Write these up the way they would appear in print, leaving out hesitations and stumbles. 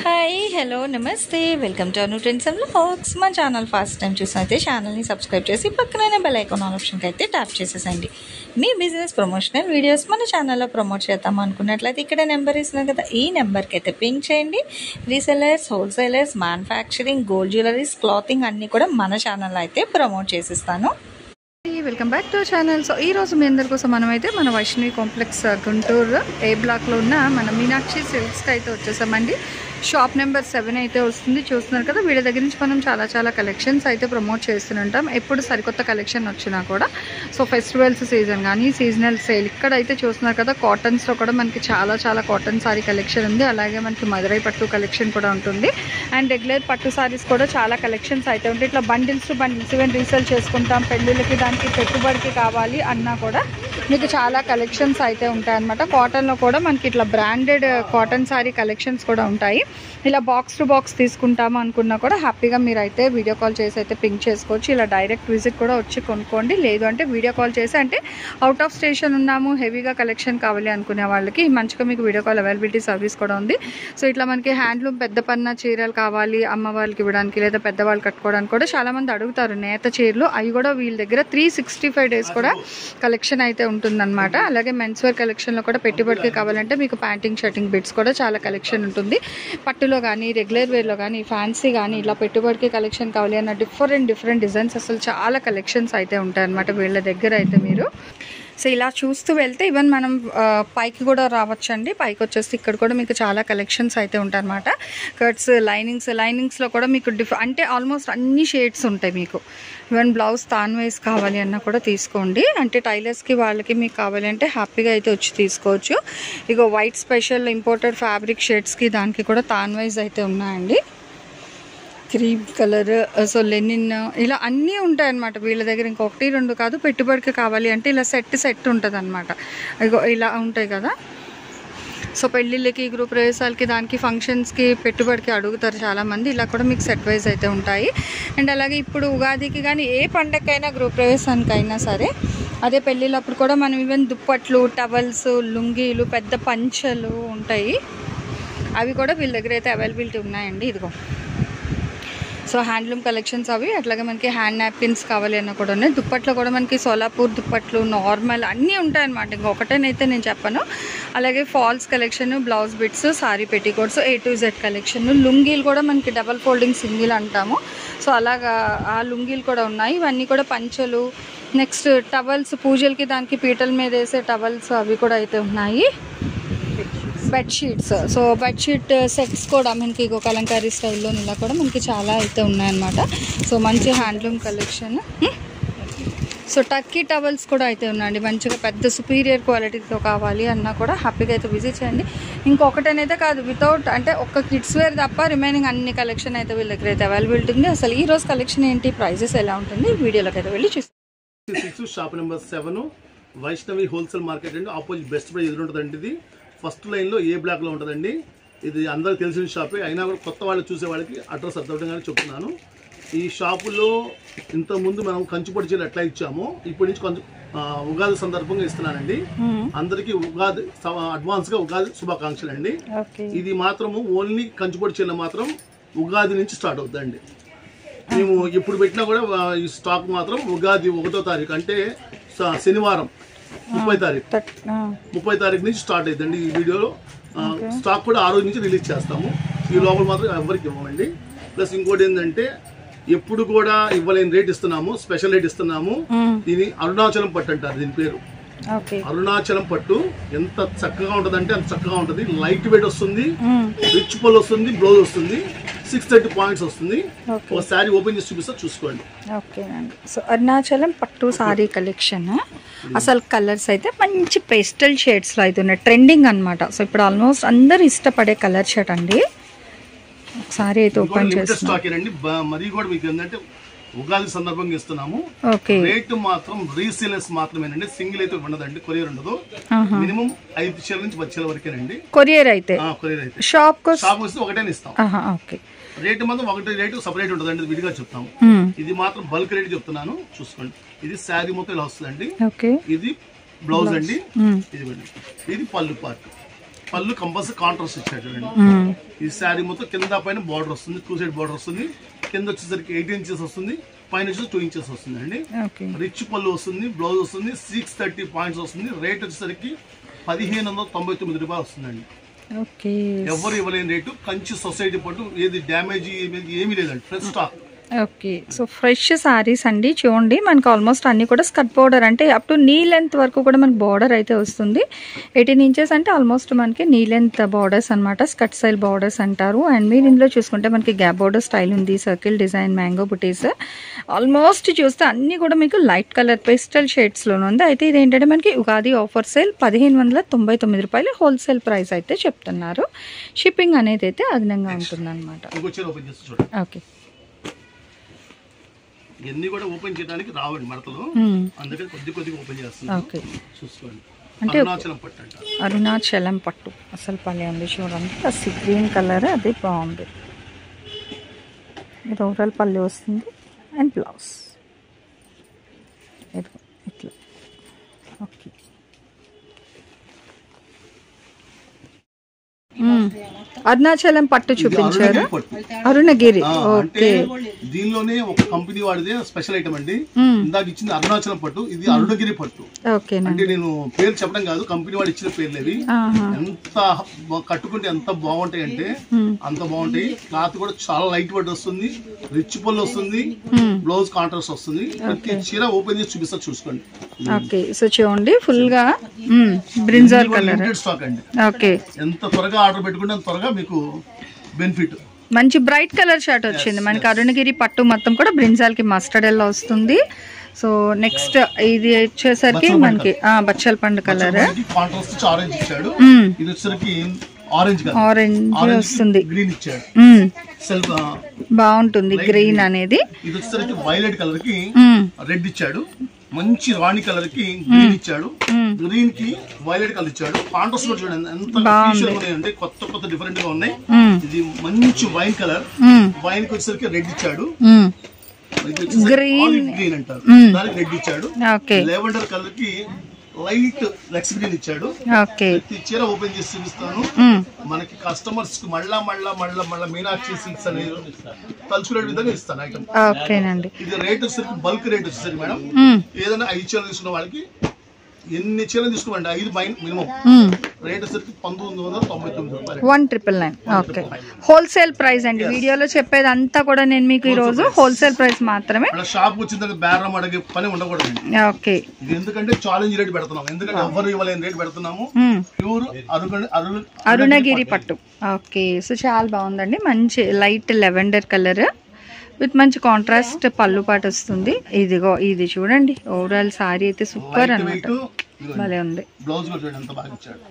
Hi hello నమస్తే welcome to Anu trends and vlogs. మా channel first time చూసినైతే ఛానల్ని subscribe చేసి పక్కనే బెల్ ఐకాన్ ఆప్షన్కి అయితే ట్యాప్ చేసేసండి. మీ బిజినెస్ ప్రమోషనల్ వీడియోస్ మన ఛానల్లో ప్రమోట్ చేద్దాం అనుకున్నట్లయితే ఇక్కడ నెంబర్ ఇస్తున్నాం కదా, ఈ నెంబర్కి అయితే పింక్ చేయండి. Resellers, wholesalers, manufacturing, gold jewelleries, clothing అన్నీ కూడా మన ఛానల్లో అయితే ప్రమోట్ చేసిస్తాను. Welcome back to channel. So ఈ రోజు మీ అందరి కోసం మనమైతే మన వైష్ణవి కాంప్లెక్స్ గుంటూరు ఏ బ్లాక్లో ఉన్న మన మీనాక్షి సిల్క్స్కి అయితే వచ్చేసామండి. షాప్ నెంబర్ 7 అయితే వస్తుంది. చూస్తున్నారు కదా, వీళ్ళ దగ్గర నుంచి మనం చాలా కలెక్షన్స్ అయితే ప్రమోట్ చేస్తుంటాం. ఎప్పుడు సరికొత్త కలెక్షన్ వచ్చినా కూడా. సో ఫెస్టివల్స్ సీజన్ కానీ సీజనల్ సేల్ ఇక్కడైతే చూస్తున్నారు కదా, కాటన్స్లో కూడా మనకి చాలా కాటన్ సారీ కలెక్షన్ ఉంది. అలాగే మనకి మదురై పట్టు కలెక్షన్ కూడా ఉంటుంది. అండ్ రెగ్యులర్ పట్టు సారీస్ కూడా చాలా కలెక్షన్స్ అయితే ఉంటాయి. ఇట్లా bundles to bundles even resale చేసుకుంటాం. పెళ్ళిళ్ళకి దానికి పెట్టుబడికి కావాలి అన్నా కూడా మీకు చాలా కలెక్షన్స్ అయితే ఉంటాయి అన్నమాట. కాటన్లో కూడా మనకి ఇట్లా బ్రాండెడ్ కాటన్ సారీ కలెక్షన్స్ కూడా ఉంటాయి. ఇలా బాక్స్ టు బాక్స్ తీసుకుంటాము అనుకున్నా కూడా హ్యాపీగా మీరు అయితే వీడియో కాల్ చేసి అయితే పింక్ చేసుకోవచ్చు. ఇలా డైరెక్ట్ విజిట్ కూడా వచ్చి కొనుక్కోండి. లేదు అంటే వీడియో కాల్ చేసి, అంటే అవుట్ ఆఫ్ స్టేషన్ ఉన్నాము, హెవీగా కలెక్షన్ కావాలి అనుకునే వాళ్ళకి మంచిగా మీకు వీడియో కాల్ అవైలబిలిటీ సర్వీస్ కూడా ఉంది. సో ఇట్లా మనకి హ్యాండ్లూమ్ పెద్ద పన్న చీరలు కావాలి అమ్మ వాళ్ళకి ఇవ్వడానికి, లేదా పెద్దవాళ్ళు కట్టుకోవడానికి కూడా చాలామంది అడుగుతారు నేత చీరలు. అవి కూడా వీళ్ళ దగ్గర 365 డేస్ కూడా కలెక్షన్ అయితే ఉంటుందన్నమాట. అలాగే మెన్స్ వేర్ కలెక్షన్లో కూడా పెట్టుబడికి కావాలంటే మీకు ప్యాంటింగ్ షర్టింగ్ బిట్స్ కూడా చాలా కలెక్షన్ ఉంటుంది. పట్టులో కానీ రెగ్యులర్ వేర్లో కానీ ఫ్యాన్సీ కానీ ఇలా పెట్టుబడికి కలెక్షన్ కావాలి అన్న డిఫరెంట్ డిజైన్స్ అసలు చాలా కలెక్షన్స్ అయితే ఉంటాయన్నమాట వీళ్ళ దగ్గర అయితే మీరు. సో ఇలా చూస్తూ వెళ్తే ఈవెన్ మనం పైకి కూడా రావచ్చండి. పైకి వచ్చేస్తే ఇక్కడ కూడా మీకు చాలా కలెక్షన్స్ అయితే ఉంటాయి అన్నమాట. కట్స్, లైనింగ్స్లో కూడా మీకు అంటే ఆల్మోస్ట్ అన్ని షేడ్స్ ఉంటాయి మీకు. ఈవెన్ బ్లౌజ్ తాన్ వైజ్ కావాలి అన్నా కూడా తీసుకోండి. అంటే టైలర్స్కి వాళ్ళకి మీకు కావాలి అంటే హ్యాపీగా అయితే వచ్చి తీసుకోవచ్చు. ఇక వైట్ స్పెషల్ ఇంపోర్టెడ్ ఫ్యాబ్రిక్ షేడ్స్కి దానికి కూడా తాన్ వైజ్ అయితే ఉన్నాయండి. క్రీమ్ కలర్, సో లెనిన్, ఇలా అన్నీ ఉంటాయి అన్నమాట వీళ్ళ దగ్గర. ఇంకొకటి రెండు కాదు, పెట్టుబడికి కావాలి అంటే ఇలా సెట్ ఉంటుంది అనమాట. ఇగో ఇలా ఉంటాయి కదా. సో పెళ్ళిళ్ళకి, గృహ ప్రవేశాలకి, దానికి ఫంక్షన్స్కి పెట్టుబడికి అడుగుతారు చాలామంది. ఇలా కూడా మీకు సెట్ వైజ్ అయితే ఉంటాయి. అండ్ అలాగే ఇప్పుడు ఉగాదికి కానీ ఏ పండగకైనా గృహ ప్రవేశానికైనా సరే, అదే పెళ్ళిళ్ళప్పుడు కూడా మనం ఈవెన్ దుప్పట్లు, టవల్స్, లుంగీలు, పెద్ద పంచలు ఉంటాయి. అవి కూడా వీళ్ళ దగ్గర అయితే అవైలబిలిటీ ఉన్నాయండి. ఇదిగో సో హ్యాండ్లూమ్ కలెక్షన్స్ అవి. అట్లాగే మనకి హ్యాండ్ నాప్కిన్స్ కావాలి అన్న కూడా ఉన్నాయి. దుప్పట్లో కూడా మనకి సోలాపూర్ దుప్పట్లు, నార్మల్ అన్నీ ఉంటాయన్నమాట. ఇంకొకటేనైతే నేను చెప్పను. అలాగే falls collection, blouse bits, sari petticoats, A to Z collection. లుంగీలు కూడా మనకి డబల్ ఫోల్డింగ్ సింగిల్ అంటాము. సో అలాగా ఆ లుంగీలు కూడా ఉన్నాయి. ఇవన్నీ కూడా పంచలు. నెక్స్ట్ టవల్స్, పూజలకి దానికి పీటల మీద వేసే టవల్స్ అవి కూడా అయితే ఉన్నాయి. బెడ్షీట్స్, సో బెడ్షీట్ సెట్స్ కూడా మనకి ఇంకో కలంకారీ స్టైల్లో ఇలా కూడా మనకి చాలా అయితే ఉన్నాయన్నమాట. సో మంచి handloom collection. So Turkey towels కూడా అయితే ఉన్నాయండి. మంచిగా పెద్ద సుపీరియర్ క్వాలిటీతో కావాలి అన్నా కూడా హ్యాపీగా అయితే విజిట్ చేయండి. ఇంకొకటనైతే కాదు, వితౌట్ అంటే ఒక్క కిడ్స్ వేర్ తప్ప రిమైనింగ్ అన్ని కలెక్షన్ అయితే వీళ్ళ దగ్గర అయితే అవైలబిలిటీ ఉంది. అసలు ఈ రోజు కలెక్షన్ ఏంటి, ప్రైజెస్ ఎలా ఉంటుంది, వీడియోలోకి అయితే వెళ్ళి చూస్తాం. Shop number 7 Vaishnavi wholesale market అండి. ఆపోజిట్ బెస్ట్ ప్రైస్ ఎదురుంటుందండి. ఇది ఫస్ట్ లైన్లో ఏ బ్లాక్లో ఉంటుందండి. ఇది అందరికి తెలిసిన షాపే అయినా కూడా కొత్త వాళ్ళు చూసే వాళ్ళకి అడ్రస్ అర్థమవుతుందని చెప్తున్నాను. ఈ షాపులో ఇంతకుముందు మనం కంచుపొడి చీరలు ఎట్లా ఇచ్చామో ఇప్పటి నుంచి కొంచెం ఉగాది సందర్భంగా ఇస్తున్నానండి. అందరికీ ఉగాది అడ్వాన్స్ గా ఉగాది శుభాకాంక్షలు అండి. ఇది మాత్రము ఓన్లీ కంచుపొడి చీరలు మాత్రం ఉగాది నుంచి స్టార్ట్ అవుతుందండి. మేము ఇప్పుడు పెట్టినా కూడా ఈ స్టాక్ మాత్రం ఉగాది 1వ తారీఖు అంటే శనివారం 30 తారీఖు నుంచి స్టార్ట్ అవుతుందండి. ఈ వీడియోలో స్టాక్ కూడా ఆ రోజు నుంచి రిలీజ్ చేస్తాము. ఈ లోపల మాత్రం ఎవరికి ఇవ్వమండి. ప్లస్ ఇంకోటి ఏంటంటే ఎప్పుడు కూడా ఇవ్వలేని రేట్ ఇస్తున్నాము, స్పెషల్ రేట్ ఇస్తున్నాము. దీని అరుణాచలం పట్టు అంటారు దీని పేరు. అరుణాచలం పట్టు ఎంత చక్కగా ఉంటదంటే అంత చక్కగా ఉంటది. లైట్ వెయిట్ వస్తుంది, రిచ్ పల్ వస్తుంది, బ్లౌజ్ వస్తుంది, 630 పాయింట్స్ వస్తుంది. ఒక సారీ ఓపెన్ చేసి చూపిస్తా, చూసుకోండి. ఓకేనండి. సో అరుణాచలం పట్టు సారీ కలెక్షన్. అసలు కలర్స్ అయితే మంచి పేస్టల్ షేడ్స్ లో అయితే ఉన్నాయి, ట్రెండింగ్ అనమాట. సో ఇప్పుడు ఆల్మోస్ట్ అందరు ఇష్టపడే కలర్ షర్ట్ అండి. ఒకసారి అయితే ఓపెన్ చేస్తానండి. మరి కూడా మీకు ఏంటంటే ఉగాది సందర్భంగా ఇస్తున్నాము. రేట్ మాత్రం రీసేలర్స్ మాత్రమేనండి. సింగిల్ అయితే ఉండదండి, కొరియర్ ఉండదు. మినిమం 5 చీరల నుంచి 10 చీరల వరకేనండి కొరియర్ అయితే. షాప్ వస్తే ఒకటేనే ఇస్తాం. రేట్ మాత్రం ఒకటి రేటు సపరేట్ ఉంటుందండి, విడిగా చెప్తాము. ఇది మాత్రం బల్క్ రేట్ చెప్తున్నాను, చూసుకోండి. ఇది శారీ మొత్తం ఇలా వస్తుందండి. ఇది బ్లౌజ్ అండి, ఇది పళ్ళు పార్ట్. పళ్ళు కంపల్సరీ కాంట్రాస్ట్ ఇచ్చాడు చూడండి. ఈ శారీ మొత్తం కింద పైన బార్డర్ వస్తుంది, 2 సైడ్ బార్డర్ వస్తుంది. కింద వచ్చేసరికి 8 ఇంచెస్ వస్తుంది, పైన వచ్చేసి 2 ఇంచెస్ వస్తుంది అండి. రిచ్ పళ్ళు వస్తుంది, బ్లౌజ్ వస్తుంది, 630 పాయింట్స్ వస్తుంది. రేట్ వచ్చేసరికి 1599 రూపాయలు వస్తుందండి. ఎవరు ఇవ్వలేని రేటు. కంచి సొసైటీ పట్టు, ఏది డ్యామేజ్ ఏమీ లేదండి, fresh stock. Okay, so fresh saris అండి. చూడండి మనకు ఆల్మోస్ట్ అన్ని కూడా స్కర్ట్ బోర్డర్, అంటే అప్ టు నీ లెంత్ వరకు కూడా మనకు బార్డర్ అయితే వస్తుంది. 18 ఇంచెస్ అంటే ఆల్మోస్ట్ మనకి నీ లెంత్ బార్డర్స్ అనమాట, స్కర్ట్ స్టైల్ బార్డర్స్ అంటారు. అండ్ మీరు ఇందులో చూసుకుంటే మనకి గ్యాప్ బార్డర్ స్టైల్ ఉంది, సర్కిల్ డిజైన్, మ్యాంగో బుటీస్. ఆల్మోస్ట్ చూస్తే అన్ని కూడా మీకు లైట్ కలర్ పేస్టల్ షేడ్స్లోనే ఉంది. అయితే ఇది ఏంటంటే మనకి ఉగాది ఆఫర్ సేల్ 1599 రూపాయలు హోల్సేల్ ప్రైస్ అయితే చెప్తున్నారు. షిప్పింగ్ అనేది అయితే అదనంగా ఉంటుంది అనమాట. ఓకే, ఇవన్నీ కూడా ఓపెన్ చేయడానికి రావండి మడతలు, అందుకని కొద్దిగా ఓపెన్ చేస్తున్నాం. చూసుకోండి, అంటే అరుణాచలం పట్టు అంట. అరుణాచలం పట్టు అసలు పల్లె ఉంది చూడండి, అసలు గ్రీన్ కలర్ అది బాగుంది. ఇది ఓవరాల్ పల్లె వస్తుంది అండ్ బ్లౌజ్ ఇట్లా. ఓకే, అరుణాచలం పట్టు చూపించారు, అరుణగిరి. ఓకే, దీనిలోనే ఒక కంపెనీ వాడిదే స్పెషల్ ఐటమ్ అండి. ఇందాక ఇచ్చింది అరుణాచలం పట్టు, ఇది అరుణగిరి పట్టు. అంటే నేను పేరు చెప్పడం కాదు, కంపెనీ వాడు ఇచ్చిన పేర్లు ఇవి. ఎంత కట్టుకుంటే ఎంత బాగుంటాయి అంటే అంత బాగుంటాయి. క్లాత్ కూడా చాలా లైట్ వెయిట్ వస్తుంది, రిచ్ పళ్ళు వస్తుంది, బ్లౌజ్ కాంట్రాస్ట్ వస్తుంది. ప్రతి చీర ఓపెన్ చేసి చూపిస్తా, చూసుకోండి. ఓకే, సో చూడండి ఫుల్ గా బ్రింజాల్ కలర్ స్టాక్ అండి. ఓకే, ఎంత త్వరగా ఆర్డర్ పెట్టుకుంటే అంత త్వరగా మీకు బెనిఫిట్. మంచి బ్రైట్ కలర్ షర్ట్ వచ్చింది మనకి. అరుణగిరి పట్టు మొత్తం కూడా బ్రింజాల్ కి మస్టర్డ్ ఎల్లో వస్తుంది. సో నెక్స్ట్ ఇది వచ్చేసరికి మనకి బచ్చల పండు కలర్, ఆరెంజ్ ఇచ్చాడు. ఇది వచ్చేసరికి ఆరెంజ్ వస్తుంది, గ్రీన్ ఇచ్చాడు, బాగుంటుంది గ్రీన్ అనేది. ఇది వచ్చేసరికి వైలెట్ కలర్ కి రెడ్ ఇచ్చాడు, మంచి రాణి కలర్ కి గ్రీన్ ఇచ్చాడు, గ్రీన్ కి వైలెట్ కలర్ ఇచ్చాడు. కాంట్రాస్ట్ కూడా చూడండి ఎంత ఉన్నాయంటే కొత్త డిఫరెంట్ గా ఉన్నాయి. ఇది మంచి వైన్ కలర్, వైన్ కి వచ్చేసరికి రెడ్ ఇచ్చాడు, గ్రీన్ అంటారు దానికి రెడ్ ఇచ్చాడు. లెవెండర్ కలర్ కి లైట్ లెక్స్ గ్రీన్ ఇచ్చాడు. చీర ఓపెన్ చేసి చూపిస్తాను. మనకి కస్టమర్స్ కి మళ్ళా మీనాక్షి సిల్క్స్ అనేది తలుచుకునే విధంగా ఇస్తాను ఐటమ్. ఇది రేట్ వచ్చేసరికి బల్క్ రేట్ వచ్చేసరికి మేడం, ఏదైనా 5 చీరలు తీసుకున్న వాళ్ళకి ఎన్ని చీరలు తీసుకోండి 5 మినిమం రేట్ వచ్చేసరికి 1999 రూపాయలు, 1999. ఓకే, హోల్సేల్ ప్రైస్ అండి. వీడియోలో చెప్పేది అంతా కూడా నేను మీకు ఈ రోజు హోల్సేల్ ప్రైస్ మాత్రమే. షాప్ వచ్చిన బేరం అడిగే పని ఉండకూడదు. ఓకే, ఇది ఎందుకంటే ఛాలెంజ్ రేట్ పెడుతున్నాం, ఎందుకంటే ఎవరు ఇవ్వలేని రేట్ పెడుతున్నాము. ప్యూర్ అరుణగిరి పట్టు. ఓకే, సో చాలా బాగుందండి, మంచి లైట్ లెవెండర్ కలర్ విత్ మంచి కాంట్రాస్ట్ పళ్ళు పాటు వస్తుంది. ఇదిగో ఇది చూడండి, ఓవరాల్ సారీ అయితే సూపర్ అన్నమాట, భలే ఉంది. బ్లౌజ్ కూడా చూడండి ఎంత బాగా ఇచ్చాడు.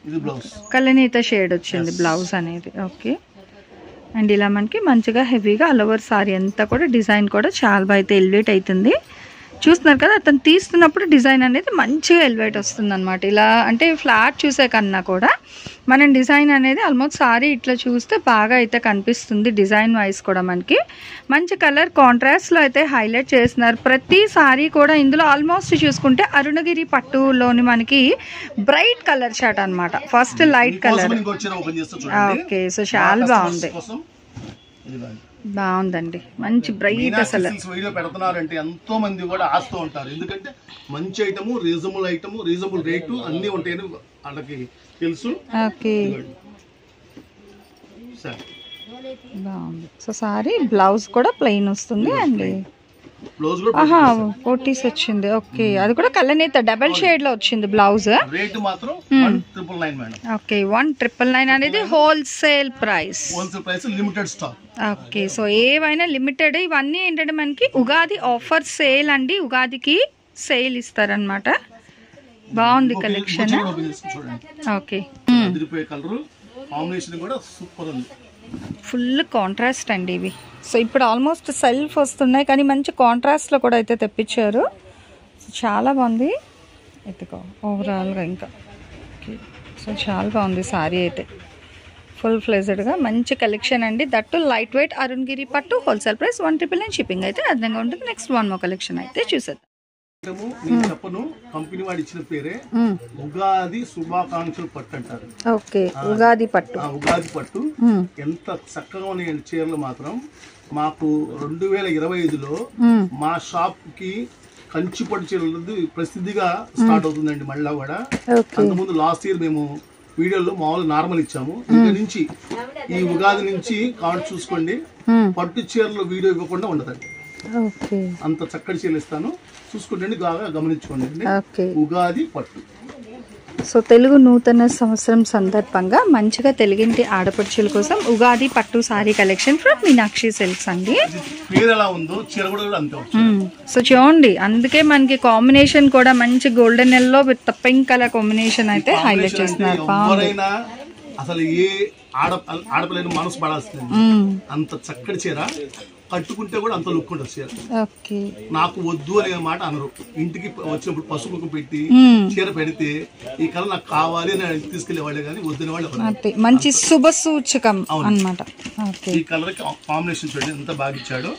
ఇది బ్లౌజ్ కలనీత షేడ్ వచ్చింది బ్లౌజ్ అనేది. ఓకే, అండ్ ఇలా మనకి మంచిగా హెవీగా ఆల్ ఓవర్ సారీ అంతా కూడా డిజైన్ కూడా చాలా బాగా అయితే ఎలివేట్ అవుతుంది. చూస్తున్నారు కదా, అతను తీస్తున్నప్పుడు డిజైన్ అనేది మంచిగా ఎలివేట్ వస్తుంది అనమాట. ఇలా అంటే ఫ్లాట్ చూసే కన్నా కూడా మనం డిజైన్ అనేది ఆల్మోస్ట్ సారీ ఇట్లా చూస్తే బాగా అయితే కనిపిస్తుంది. డిజైన్ వైజ్ కూడా మనకి మంచి కలర్ కాంట్రాస్ట్లో అయితే హైలైట్ చేస్తున్నారు. ప్రతి సారీ కూడా ఇందులో ఆల్మోస్ట్ చూసుకుంటే అరుణగిరి పట్టులోని మనకి బ్రైట్ కలర్ షర్ట్ అనమాట. First light colour. Okay, so చాలా బాగుంది, బాగుందండి, మంచి బ్రైట్. అసలు వీడియో పెడుతున్నారంటే ఎంతో మంది కూడా ఆస్తూ ఉంటారు, ఎందుకంటే మంచి ఐటమ్, రీజనబుల్ రేటు అన్ని ఉంటాయని వాళ్ళకి తెలుసు. ఓకే, బాగుంది. సో సారీ బ్లౌజ్ కూడా ప్లెయిన్ వస్తుంది అండి. కోటీస్ వచ్చింది. ఓకే, అది కూడా కలనేత డబల్ షేడ్ లో వచ్చింది బ్లౌజ్. రేట్ మాత్రం 1999 మేడం. ఓకే, 1999 అనేది wholesale price, limited stock. Okay, so ఏవైనా లిమిటెడ్. ఇవన్నీ ఏంటంటే మనకి ఉగాది ఆఫర్ సేల్ అండి, ఉగాదికి సేల్ ఇస్తారనమాట. బాగుంది కలెక్షన్. ఓకే, ఫుల్ కాంట్రాస్ట్ అండి ఇవి. సో ఇప్పుడు ఆల్మోస్ట్ సెల్ఫ్ వస్తున్నాయి కానీ మంచి కాంట్రాస్ట్లో కూడా అయితే తెప్పించారు. చాలా బాగుంది ఎత్తుకో ఓవరాల్గా ఇంకా. ఓకే, సో చాలా బాగుంది సారీ అయితే, ఫుల్ ఫ్లెజెడ్గా మంచి కలెక్షన్ అండి. దట్టు లైట్ వెయిట్ అరుణగిరి పట్టు హోల్సేల్ ప్రైస్ 1999. షిప్పింగ్ అయితే అదనంగా ఉంటుంది. నెక్స్ట్ 1 మోర్ కలెక్షన్ అయితే చూసేద్దాం. నేను చెప్పను, కంపెనీ వాడు ఇచ్చిన పేరే ఉగాది శుభాకాంక్షలు పట్టు అంటారు. ఓకే, ఉగాది పట్టు. ఉగాది పట్టు ఎంత చక్కగా ఉన్నాయండి చీరలు మాత్రం. మాకు 2025లో మా షాప్ కి కంచి పట్టు చీరలు ప్రసిద్ధిగా స్టార్ట్ అవుతుందండి. మళ్ళా కూడా అంతకుముందు లాస్ట్ ఇయర్ మేము వీడియోలో మామూలు నార్మల్ ఇచ్చాము. ఇంకా నుంచి ఈ ఉగాది నుంచి కాంట్ చూసుకోండి, పట్టు చీరలు వీడియో ఇవ్వకుండా ఉండదండి. అంత చక్కటి చీరలు ఇస్తాను, చూసుకుంటే బాగా గమనించుకోండి. ఉగాది పట్టు. సో తెలుగు నూతన సంవత్సరం సందర్భంగా మంచిగా తెలుగింటి ఆడపడుచుల కోసం ఉగాది పట్టు sorry collection from Meenakshi silks అండి. పేరు ఎలా ఉందో చీర కూడా అంతే. సో చూడండి, అందుకే మనకి కాంబినేషన్ కూడా మంచి golden yellow with pink colour combination అయితే హైలైట్ చేస్తున్నారు. అసలు ఏ ఆడపిల్లని మనసు పడాల్సింది, అంత చక్కటి చీర. కట్టుకుంటే కూడా అంత లుక్ ఉంటుంది చీర. నాకు వద్దు అనే మాట అనరు. ఇంటికి వచ్చినప్పుడు పసుపు పెట్టి చీర పెడితే ఈ కలర్ నాకు కావాలి అని తీసుకెళ్లేవాళ్ళే కానీ వద్దునే వాళ్ళు. మంచి శుభ సూచకం అన్నమాట. ఈ కలర్ కాంబినేషన్ చూడండి ఎంత బాగా ఇచ్చాడు.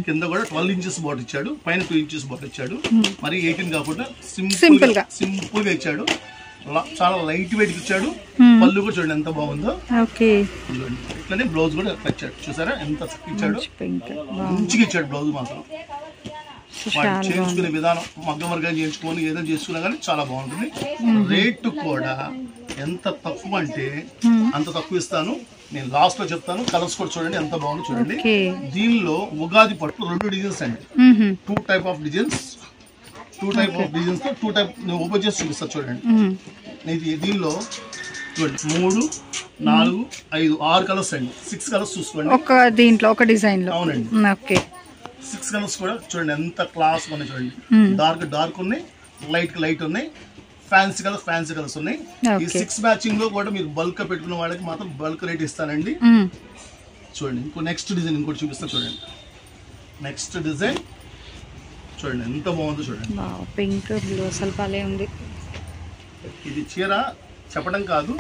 కింద కూడా 12 ఇంచెస్ బాట్ ఇచ్చాడు, పైన 2 ఇంచెస్ బాట్ ఇచ్చాడు. మరి 18 కాకుండా సింపుల్ గా ఇచ్చాడు. చాలా లైట్ వెయిట్ ఇచ్చాడు. పళ్ళు కూడా చూడండి ఎంత బాగుందో. ఇట్లానే బ్లౌజ్ కూడా ఇచ్చాడు, చూసారా ఎంత ఇచ్చాడు. మంచిగా ఇచ్చాడు బ్లౌజ్ మాత్రం. చేయించుకునే విధానం మగ్గం వర్గం చేయించుకొని ఏదైనా చేసుకున్నా కానీ చాలా బాగుంటుంది. రేటు కూడా ఎంత తక్కువ అంటే అంత తక్కువ ఇస్తాను. నేను లాస్ట్ లో చెప్తాను. కలర్స్ కూడా చూడండి ఎంత బాగుందో చూడండి. దీనిలో ఉగాది పట్టు 2 డిజైన్స్ అండి, 2 type of designs. 2 type of designs తో 2 టైప్ ఓపెన్ చేసి చూపిస్తా చూడండి. దీనిలో చూడండి 3, 4, 5, 6 కలర్స్ అండి. 6 కలర్స్ చూసుకోండి ఒక దీంట్లో ఒక డిజైన్ లో. అవునండి. 6 కలర్స్ కూడా చూడండి ఎంత క్లాస్ ఉన్నాయి చూడండి. డార్క్ ఉన్నాయి, లైట్ ఉన్నాయి, ఫ్యాన్సీ కలర్స్ ఉన్నాయి. ఈ 6 మ్యాచింగ్ లో కూడా మీరు బల్క్ పెట్టుకున్న వాళ్ళకి మాత్రం బల్క్ రేట్ ఇస్తానండి. చూడండి ఇంకో నెక్స్ట్ డిజైన్ ఇంకోటి చూపిస్తా చూడండి. నెక్స్ట్ డిజైన్ చూడండి ఎంత బాగుందో చూడండి. పింక్ బ్లూ అసలు భలే ఉంది. ఇది చీర చెప్పడం కాదు,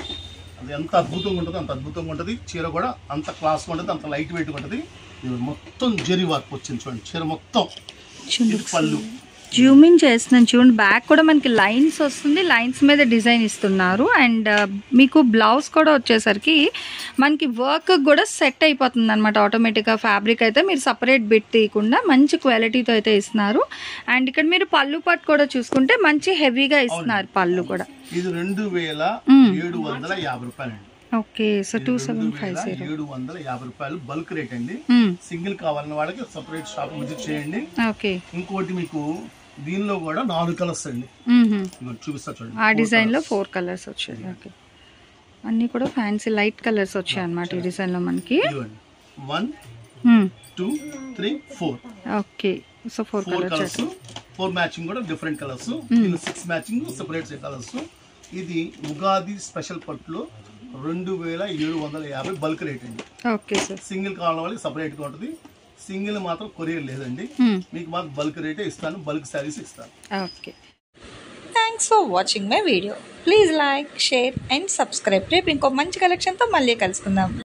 అది ఎంత అద్భుతంగా ఉంటుందో అంత అద్భుతంగా ఉంటుంది. చీర కూడా అంత క్లాస్గా ఉంటుంది, అంత లైట్ వెయిట్గా ఉంటుంది. మొత్తం జరీ వర్క్ వచ్చింది చూడండి చీర మొత్తం. పళ్ళు జూమింగ్ చేస్తున్నాను చూడండి. బ్యాక్ కూడా మనకి లైన్స్ వస్తుంది, లైన్స్ మీద డిజైన్ ఇస్తున్నారు. అండ్ మీకు బ్లౌజ్ కూడా వచ్చేసరికి మనకి వర్క్ కూడా సెట్ అయిపోతుంది అనమాట ఆటోమేటిక్గా. ఫ్యాబ్రిక్ అయితే మీరు సపరేట్ బిట్ తీయకుండా మంచి క్వాలిటీతో అయితే ఇస్తున్నారు. అండ్ ఇక్కడ మీరు పళ్ళు పట్టు కూడా చూసుకుంటే మంచి హెవీగా ఇస్తున్నారు పళ్ళు కూడా. ఇది 2750 రూపాయలండి. ఓకే, సో 2750 750 రూపాయలు బల్క్ రేట్ అండి. సింగిల్ కావాలన్న వాళ్ళకి సపరేట్ షాప్ విజిట్ చేయండి. ఓకే, ఇంకోటి మీకు దీనిలో కూడా 4 కలర్స్ అండి. చూపిస్తా చూడండి. ఆ డిజైన్ లో 4 కలర్స్ వచ్చాయి. ఓకే, అన్ని కూడా ఫ్యాన్సీ లైట్ కలర్స్ వచ్చాయి అన్నమాట ఈ డిజైన్ లో మనకి. 1, 2, 3, 4. Okay, so 4 colours. 4 మ్యాచింగ్ కూడా different colours. 6 matching separate colours. ఇది ఉగాది స్పెషల్ పట్టులో 2750 బల్క్ రేట్ అండి. Okay sir. సింగిల్ కావాలని వాళ్ళకి సపరేట్ గా ఉంటుంది. సింగిల్ మాత్రం కొరియర్ లేదండి. మీకు మాకు బల్క్ రేటే ఇస్తాను, బల్క్ శారీస్ ఇస్తాను. Okay, thanks for watching my video. Please like, share and subscribe. రేపు ఇంకో మంచి కలెక్షన్తో మళ్ళీ కలుసుకుందాం.